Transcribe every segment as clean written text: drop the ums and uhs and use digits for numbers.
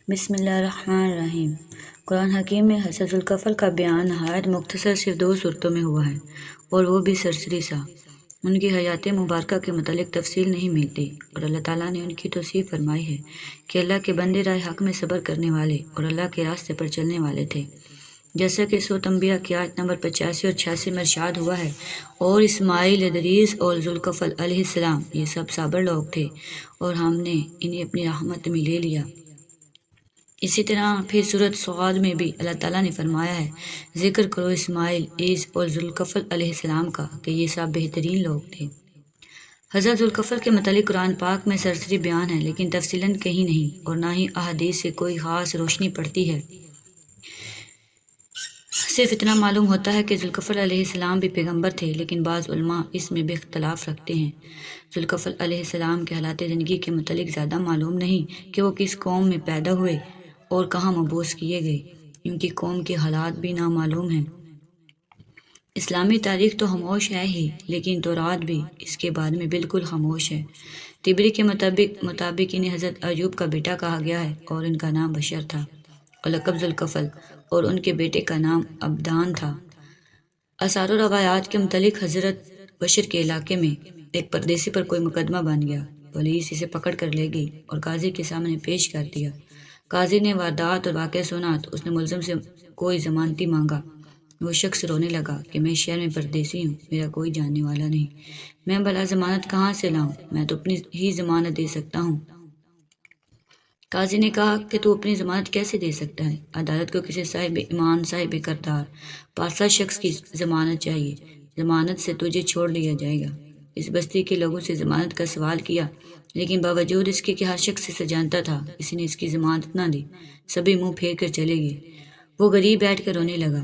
بسم اللہ الرحمن الرحیم۔ قرآن حکیم میں حضرت ذوالکفل کا بیان نہایت مختصر صرف 2 صورتوں میں ہوا ہے، اور وہ بھی سرسری سا۔ ان کی حیات مبارکہ کے متعلق تفصیل نہیں ملتی، اور اللہ تعالیٰ نے ان کی توصیف فرمائی ہے کہ اللہ کے بندے راہ حق میں صبر کرنے والے اور اللہ کے راستے پر چلنے والے تھے، جیسا کہ سورۃ انبیاء کی آیت نمبر 85 اور 86 میں ارشاد ہوا ہے، اور اسماعیل، ادریس اور ذوالکفل علیہ السلام یہ سب صابر لوگ تھے، اور ہم نے انہیں اپنی رحمت میں لے لیا۔ اسی طرح پھر سورۃ صاد میں بھی اللہ تعالیٰ نے فرمایا ہے، ذکر کرو اسماعیل، عیس اور ذوالکفل علیہ السلام کا کہ یہ سب بہترین لوگ تھے۔ حضرت ذوالکفل کے متعلق قرآن پاک میں سرسری بیان ہے، لیکن تفصیلاً کہیں نہیں، اور نہ ہی احادیث سے کوئی خاص روشنی پڑتی ہے۔ صرف اتنا معلوم ہوتا ہے کہ ذوالکفل علیہ السلام بھی پیغمبر تھے، لیکن بعض علماء اس میں بھی اختلاف رکھتے ہیں۔ ذوالکفل علیہ السلام کے حالات زندگی کے متعلق زیادہ معلوم نہیں کہ وہ کس قوم میں پیدا ہوئے اور کہاں مبعوث کیے گئے۔ ان کی قوم کے حالات بھی نامعلوم ہیں۔ اسلامی تاریخ تو خاموش ہے ہی، لیکن تورات بھی اس کے بارے میں بالکل خاموش ہے۔ طبری کے مطابق انہیں حضرت ایوب کا بیٹا کہا گیا ہے، اور ان کا نام بشر تھا، اور لقب ذوالکفل، اور ان کے بیٹے کا نام عبدان تھا۔ آثار و روایات کے متعلق حضرت بشر کے علاقے میں ایک پردیسی پر کوئی مقدمہ بن گیا۔ پولیس اسے پکڑ کر لے گئی اور قاضی کے سامنے پیش کر دیا۔ قاضی نے واردات اور واقعہ سنا تو اس نے ملزم سے کوئی ضمانتی مانگا۔ وہ شخص رونے لگا کہ میں شہر میں پردیسی ہوں، میرا کوئی جاننے والا نہیں، میں بھلا ضمانت کہاں سے لاؤں، میں تو اپنی ہی ضمانت دے سکتا ہوں۔ قاضی نے کہا کہ تو اپنی ضمانت کیسے دے سکتا ہے؟ عدالت کو کسی صاحب ایمان، صاحب کردار، پارسا شخص کی ضمانت چاہیے، ضمانت سے تجھے چھوڑ لیا جائے گا۔ اس بستی کے لوگوں سے ضمانت کا سوال کیا، لیکن باوجود اس کے کہ ہر شخص اسے جانتا تھا، کسی نے اس کی ضمانت نہ دی۔ سبھی منہ پھیر کر چلے گئے۔ وہ غریب بیٹھ کر رونے لگا۔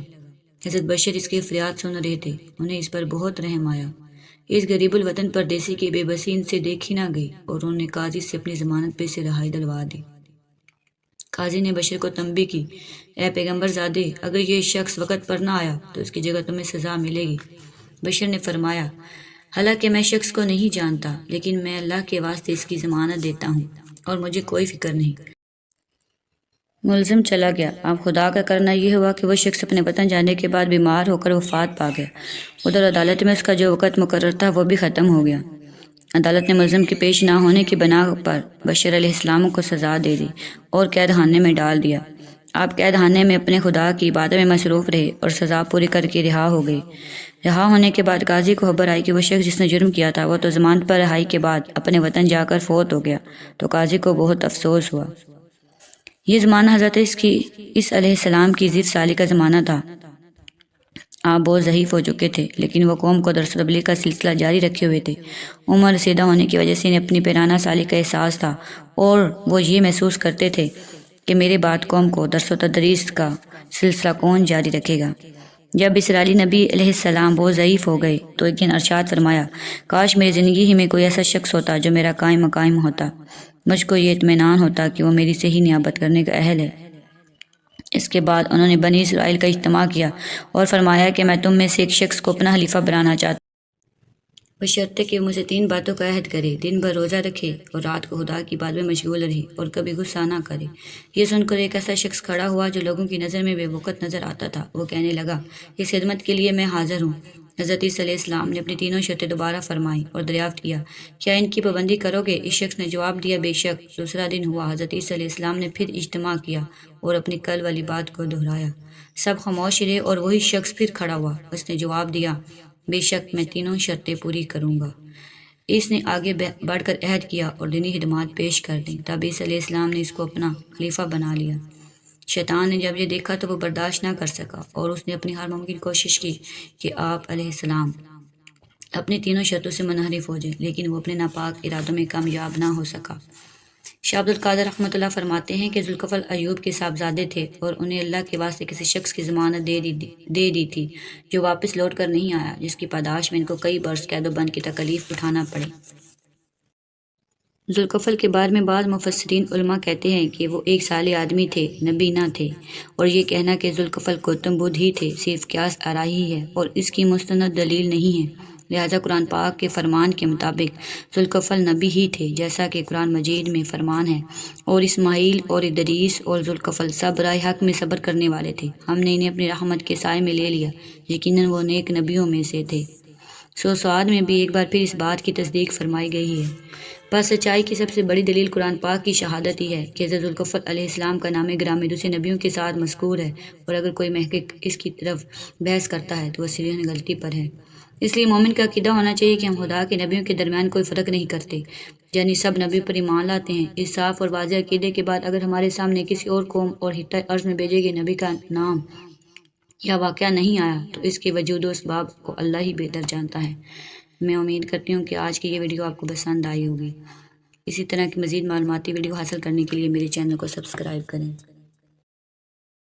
حضرت بشر اس کی فریاد سن رہے تھے، انہیں اس پر بہت رحم آیا۔ اس غریب الوطن پردیسی کی بے بسی ان سے دیکھی نہ گئی، اور انہوں نے قاضی سے اپنی ضمانت پہ سے رہائی دلوا دی۔ قاضی نے بشر کو تنبیہ کی، اے پیغمبر زادے، اگر یہ شخص وقت پر نہ آیا تو اس کی جگہ تمہیں سزا ملے گی۔ بشر نے فرمایا، حالانکہ میں شخص کو نہیں جانتا، لیکن میں اللہ کے واسطے اس کی ضمانت دیتا ہوں، اور مجھے کوئی فکر نہیں۔ ملزم چلا گیا۔ اب خدا کا کرنا یہ ہوا کہ وہ شخص اپنے وطن جانے کے بعد بیمار ہو کر وفات پا گیا۔ ادھر عدالت میں اس کا جو وقت مقرر تھا وہ بھی ختم ہو گیا۔ عدالت نے ملزم کے پیش نہ ہونے کی بنا پر بشر علیہ السلام کو سزا دے دی اور قید خانے میں ڈال دیا۔ آپ قید خانے میں اپنے خدا کی عبادت میں مصروف رہے اور سزا پوری کر کے رہا ہو گئے۔ رہا ہونے کے بعد قاضی کو خبر آئی کہ وہ شخص جس نے جرم کیا تھا وہ تو ضمانت پر رہائی کے بعد اپنے وطن جا کر فوت ہو گیا، تو قاضی کو بہت افسوس ہوا۔ یہ زمانہ حضرت اس علیہ السلام کی ضیف سالی کا زمانہ تھا۔ آپ بہت ضعیف ہو چکے تھے، لیکن وہ قوم کو درس و تبلیغ کا سلسلہ جاری رکھے ہوئے تھے۔ عمر رسیدہ ہونے کی وجہ سے انہیں اپنی پیرانہ سالی کا احساس تھا، اور وہ یہ محسوس کرتے تھے کہ میرے بعد قوم کو درس و تدریس کا سلسلہ کون جاری رکھے گا۔ جب اسرائیلی نبی علیہ السلام بہت ضعیف ہو گئے تو ایک دن ارشاد فرمایا، کاش میری زندگی ہی میں کوئی ایسا شخص ہوتا جو میرا قائم مقام ہوتا، مجھ کو یہ اطمینان ہوتا کہ وہ میری صحیح نیابت کرنے کا اہل ہے۔ اس کے بعد انہوں نے بنی اسرائیل کا اجتماع کیا اور فرمایا کہ میں تم میں سے ایک شخص کو اپنا خلیفہ بنانا چاہتا ہوں، بشرطے کہ وہ مجھ سے 3 باتوں کا عہد کرے، دن بھر روزہ رکھے اور رات کو خدا کی بات میں مشغول رہے اور کبھی غصہ نہ کرے۔ یہ سن کر ایک ایسا شخص کھڑا ہوا جو لوگوں کی نظر میں بے وقت نظر آتا تھا۔ وہ کہنے لگا، اس خدمت کے لیے میں حاضر ہوں۔ حضرت عیسیٰ علیہ السلام نے اپنی 3 شرطیں دوبارہ فرمائیں اور دریافت کیا، کیا ان کی پابندی کرو گے؟ اس شخص نے جواب دیا، بے شک۔ دوسرا دن ہوا، حضرت عیسیٰ علیہ السلام نے پھر اجتماع کیا اور اپنی کل والی بات کو دہرایا۔ سب خاموش رہے اور وہی شخص پھر کھڑا ہوا۔ اس نے جواب دیا، بے شک میں 3 شرطیں پوری کروں گا۔ اس نے آگے بڑھ کر عہد کیا اور دینی خدمات پیش کر دیں، تب عیسیٰ علیہ السلام نے اس کو اپنا خلیفہ بنا لیا۔ شیطان نے جب یہ دیکھا تو وہ برداشت نہ کر سکا، اور اس نے اپنی ہر ممکن کوشش کی کہ آپ علیہ السلام اپنی 3 شرطوں سے منحرف ہو جائیں، لیکن وہ اپنے ناپاک ارادوں میں کامیاب نہ ہو سکا۔ شاہ عبد القادر رحمۃ اللہ فرماتے ہیں کہ ذوالکفل ایوب کے صاحبزادے تھے، اور انہیں اللہ کے واسطے کسی شخص کی ضمانت دے دی تھی جو واپس لوٹ کر نہیں آیا، جس کی پاداش میں ان کو کئی برس قید و بند کی تکالیف اٹھانا پڑی۔ ذوالکفل کے بارے میں بعض مفسرین علماء کہتے ہیں کہ وہ ایک صالح آدمی تھے، نبی نہ تھے، اور یہ کہنا کہ ذوالکفل گوتم بدھ ہی تھے صرف قیاس آرائی ہے اور اس کی مستند دلیل نہیں ہے۔ لہٰذا قرآن پاک کے فرمان کے مطابق ذوالکفل نبی ہی تھے، جیسا کہ قرآن مجید میں فرمان ہے، اور اسماعیل اور ادریس اور ذوالکفل سب رائے حق میں صبر کرنے والے تھے، ہم نے انہیں اپنی رحمت کے سائے میں لے لیا، یقیناً وہ نیک نبیوں میں سے تھے۔ سعد میں بھی ایک بار پھر اس بات کی تصدیق فرمائی گئی ہے۔ بس سچائی کی سب سے بڑی دلیل قرآن پاک کی شہادت ہی ہے کہ ذوالکفل علیہ السلام کا نام گرامی دوسرے نبیوں کے ساتھ مذکور ہے، اور اگر کوئی محقق اس کی طرف بحث کرتا ہے تو وہ صرف غلطی پر ہے۔ اس لیے مومن کا عقیدہ ہونا چاہیے کہ ہم خدا کے نبیوں کے درمیان کوئی فرق نہیں کرتے، یعنی سب نبی پر ایمان لاتے ہیں۔ اس صاف اور واضح عقیدے کے بعد اگر ہمارے سامنے کسی اور قوم اور خطۂ ارض میں بھیجے گئے نبی کا نام یا واقعہ نہیں آیا تو اس کے وجود و اسباب کو اللہ ہی بہتر جانتا ہے۔ میں امید کرتی ہوں کہ آج کی یہ ویڈیو آپ کو پسند آئی ہوگی۔ اسی طرح کی مزید معلوماتی ویڈیو حاصل کرنے کے لیے میرے چینل کو سبسکرائب کریں۔